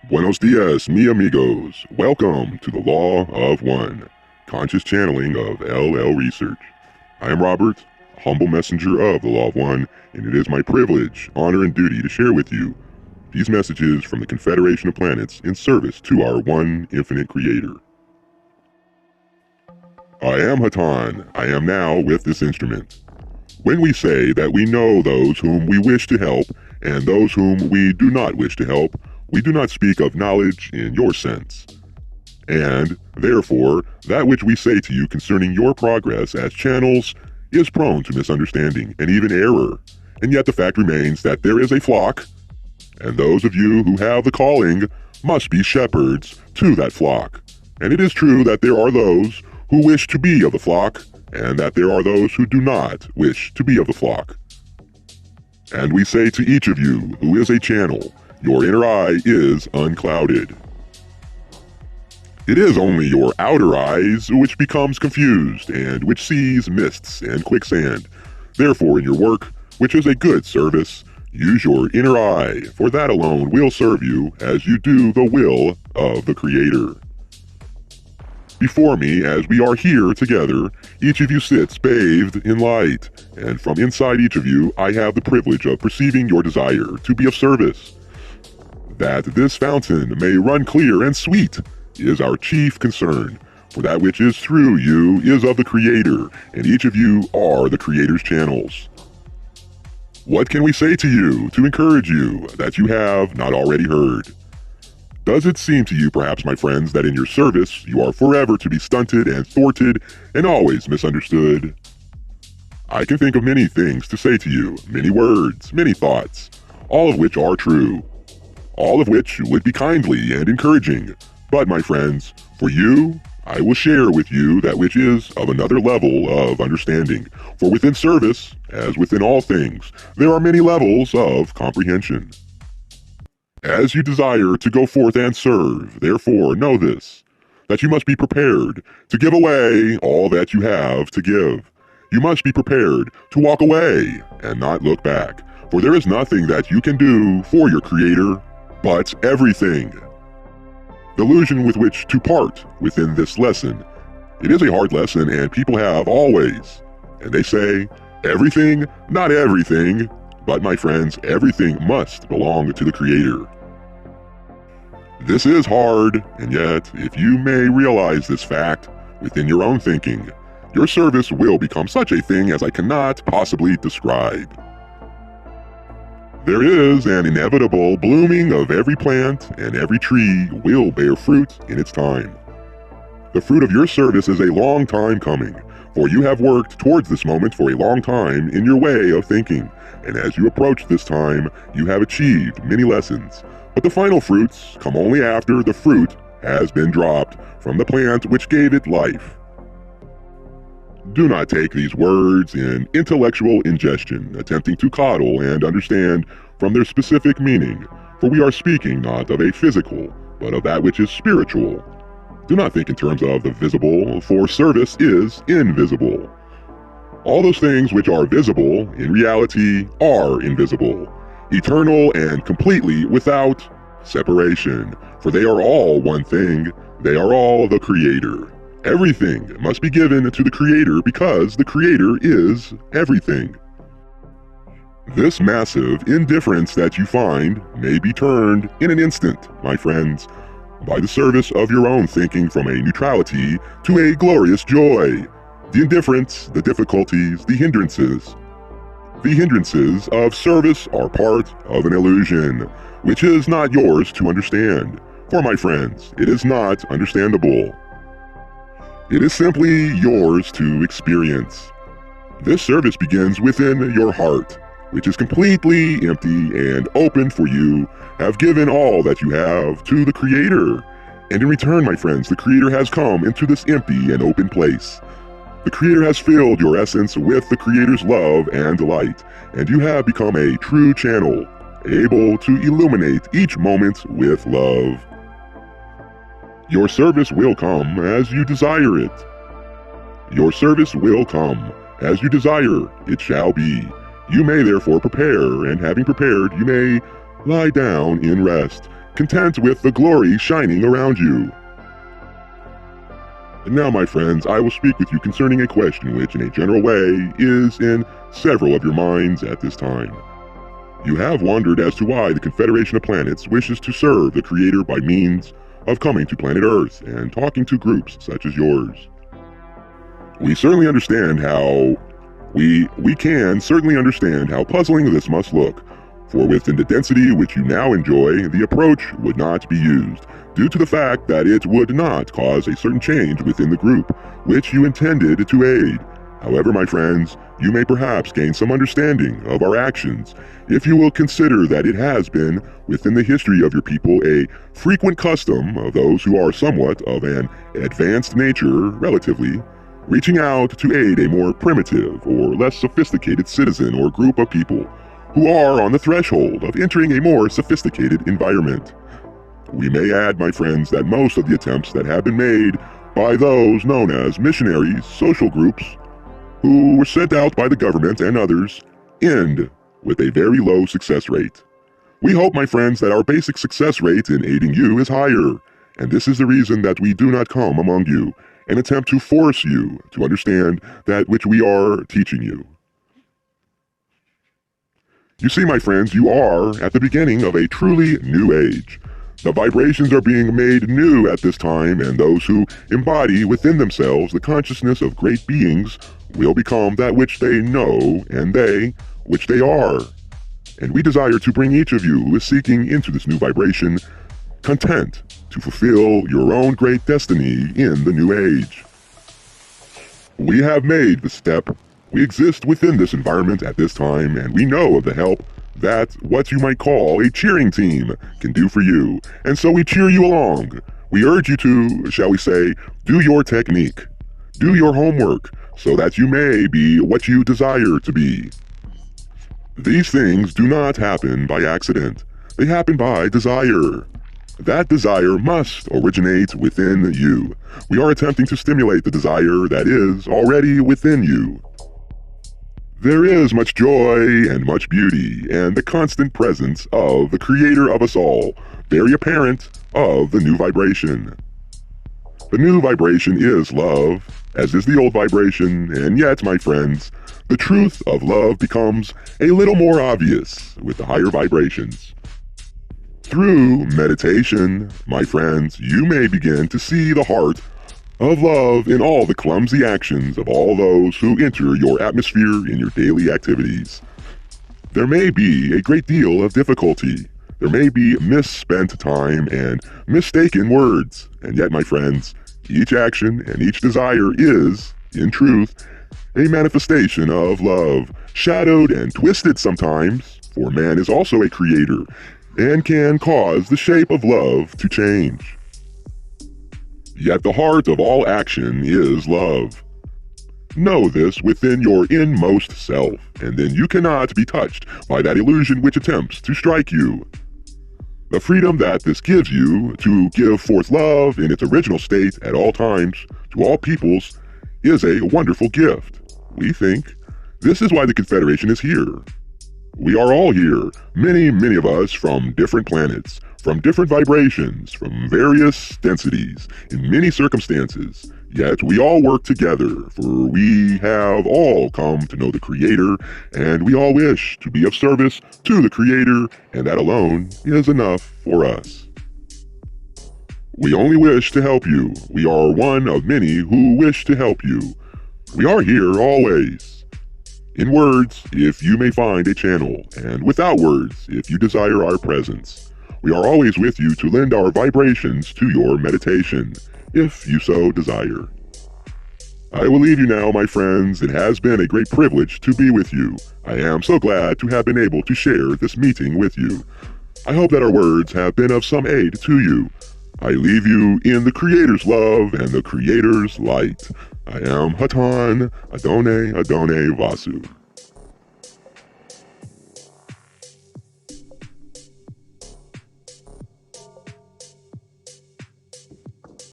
Buenos dias, mi amigos. Welcome to the Law of One, conscious channeling of LL Research. I am Robert, a humble messenger of the Law of One, and it is my privilege, honor, and duty to share with you these messages from the Confederation of Planets in service to our one infinite creator. I am Hatonn. I am now with this instrument. When we say that we know those whom we wish to help and those whom we do not wish to help, we do not speak of knowledge in your sense. And, therefore, that which we say to you concerning your progress as channels is prone to misunderstanding and even error. And yet the fact remains that there is a flock, and those of you who have the calling must be shepherds to that flock. And it is true that there are those who wish to be of the flock, and that there are those who do not wish to be of the flock. And we say to each of you who is a channel, your inner eye is unclouded. It is only your outer eyes which becomes confused and which sees mists and quicksand. Therefore, in your work, which is a good service, use your inner eye, for that alone will serve you as you do the will of the Creator. Before me, as we are here together, each of you sits bathed in light, and from inside each of you, I have the privilege of perceiving your desire to be of service. That this fountain may run clear and sweet is our chief concern, for that which is through you is of the Creator, and each of you are the Creator's channels. What can we say to you to encourage you that you have not already heard? Does it seem to you, perhaps, my friends, that in your service you are forever to be stunted and thwarted and always misunderstood? I can think of many things to say to you, many words, many thoughts, all of which are true. All of which would be kindly and encouraging. But, my friends, for you, I will share with you that which is of another level of understanding. For within service, as within all things, there are many levels of comprehension. As you desire to go forth and serve, therefore know this, that you must be prepared to give away all that you have to give. You must be prepared to walk away and not look back. For there is nothing that you can do for your Creator, but everything. The illusion with which to part within this lesson. It is a hard lesson, and people have always, and they say, everything, not everything, but my friends, everything must belong to the Creator. This is hard, and yet, if you may realize this fact within your own thinking, your service will become such a thing as I cannot possibly describe. There is an inevitable blooming of every plant, and every tree will bear fruit in its time. The fruit of your service is a long time coming, for you have worked towards this moment for a long time in your way of thinking, and as you approach this time, you have achieved many lessons. But the final fruits come only after the fruit has been dropped from the plant which gave it life. Do not take these words in intellectual ingestion, attempting to coddle and understand from their specific meaning, for we are speaking not of a physical, but of that which is spiritual. Do not think in terms of the visible, for service is invisible. All those things which are visible, in reality, are invisible, eternal and completely without separation, for they are all one thing, they are all the Creator. Everything must be given to the Creator because the Creator is everything. This massive indifference that you find may be turned in an instant, my friends, by the service of your own thinking from a neutrality to a glorious joy. The indifference, the difficulties, the hindrances. The hindrances of service are part of an illusion, which is not yours to understand. For my friends, it is not understandable. It is simply yours to experience. This service begins within your heart, which is completely empty and open for you, have given all that you have to the Creator. And in return, my friends, the Creator has come into this empty and open place. The Creator has filled your essence with the Creator's love and light, and you have become a true channel, able to illuminate each moment with love. Your service will come as you desire it. Your service will come as you desire it shall be. You may therefore prepare, and having prepared, you may lie down in rest, content with the glory shining around you. And now, my friends, I will speak with you concerning a question which, in a general way, is in several of your minds at this time. You have wondered as to why the Confederation of Planets wishes to serve the Creator by means of coming to planet Earth and talking to groups such as yours. We certainly understand how we can certainly understand how puzzling this must look, for within the density which you now enjoy, the approach would not be used, due to the fact that it would not cause a certain change within the group, which you intended to aid. However, my friends, you may perhaps gain some understanding of our actions, if you will consider that it has been, within the history of your people, a frequent custom of those who are somewhat of an advanced nature, relatively, reaching out to aid a more primitive or less sophisticated citizen or group of people who are on the threshold of entering a more sophisticated environment. We may add, my friends, that most of the attempts that have been made by those known as missionaries, social groups, who were sent out by the government and others, end with a very low success rate. We hope, my friends, that our basic success rate in aiding you is higher, and this is the reason that we do not come among you and attempt to force you to understand that which we are teaching you. You see, my friends, you are at the beginning of a truly new age. The vibrations are being made new at this time, and those who embody within themselves the consciousness of great beings will become that which they know, and they which they are. And we desire to bring each of you who is seeking into this new vibration content to fulfill your own great destiny in the new age. We have made the step. We exist within this environment at this time, and we know of the help that what you might call a cheering team can do for you. And so we cheer you along. We urge you to, shall we say, do your technique. Do your homework, so that you may be what you desire to be. These things do not happen by accident. They happen by desire. That desire must originate within you. We are attempting to stimulate the desire that is already within you. There is much joy and much beauty, and the constant presence of the Creator of us all, very apparent of the new vibration. The new vibration is love, as is the old vibration, and yet, my friends, the truth of love becomes a little more obvious with the higher vibrations. Through meditation, my friends, you may begin to see the heart of love in all the clumsy actions of all those who enter your atmosphere in your daily activities. There may be a great deal of difficulty. There may be misspent time and mistaken words. And yet, my friends, each action and each desire is, in truth, a manifestation of love, shadowed and twisted sometimes, for man is also a creator, and can cause the shape of love to change. Yet the heart of all action is love. Know this within your inmost self, and then you cannot be touched by that illusion which attempts to strike you. The freedom that this gives you to give forth love in its original state at all times, to all peoples, is a wonderful gift. We think this is why the Confederation is here. We are all here, many of us from different planets, from different vibrations, from various densities, in many circumstances. Yet we all work together, for we have all come to know the Creator, and we all wish to be of service to the Creator, and that alone is enough for us. We only wish to help you. We are one of many who wish to help you. We are here always. In words, if you may find a channel, and without words, if you desire our presence. We are always with you to lend our vibrations to your meditation, if you so desire. I will leave you now, my friends. It has been a great privilege to be with you. I am so glad to have been able to share this meeting with you. I hope that our words have been of some aid to you. I leave you in the Creator's love and the Creator's light. I am Hatonn, Adonai Vasu.